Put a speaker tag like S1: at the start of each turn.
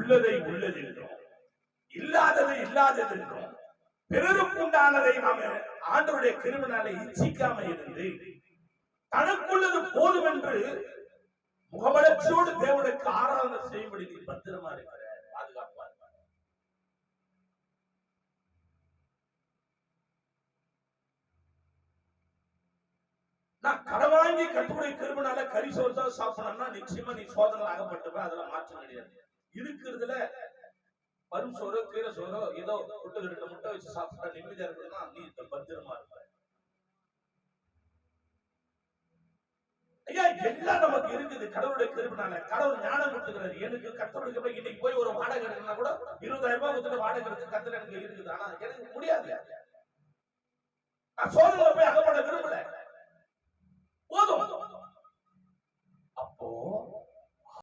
S1: உள்ளதை உள்ளதென்றும் இல்லாததை இல்லாததென்றும் பிறருக்குண்டானதை நாம ஆண்டவருடைய கிருபையினாலே இச்சிக்காம இருந்து தனக்குள்ளது போதும் என்று முகமலர்ச்சியோடு தேவனுக்கு ஆராதனை செய்யும்படி நீ பத்திரமா இருக்கிற பாதுகாப்பா இருக்க. நான் கடவாங்கி கட்டுரை கிருபையினால கறி சோறு தான் சாப்பிடணும்னா நிச்சயமா நீ சோதனை ஆகப்பட்டவ, அதெல்லாம் மாற்றம் கிடையாது. இருக்கிறதுல பருப்பு சோறோ கீரை சோறோ ஏதோ முட்டை 2 முட்டை வச்சு சாப்பிட்டா நிம்மதியா இருக்குன்னா நீ பத்திரமா இருப்ப. ஐயா எல்லாம் நமக்கு இருக்குது கடவுளுடைய கிருபையினால. கடவுள் ஞானம் கொடுத்துக்கிறாரு. எனக்கு கத்தருக்கு இன்னைக்கு போய் ஒரு வாடகை எடுக்கணும்னா கூட 20,000 ரூபாய் கொடுத்துட்டு வாடகை எடுத்து கத்தர் எனக்கு இருக்குது. ஆனா எனக்கு முடியாது. நான் சோதனை போய் அகப்பட விரும்பல. போதும். அப்போ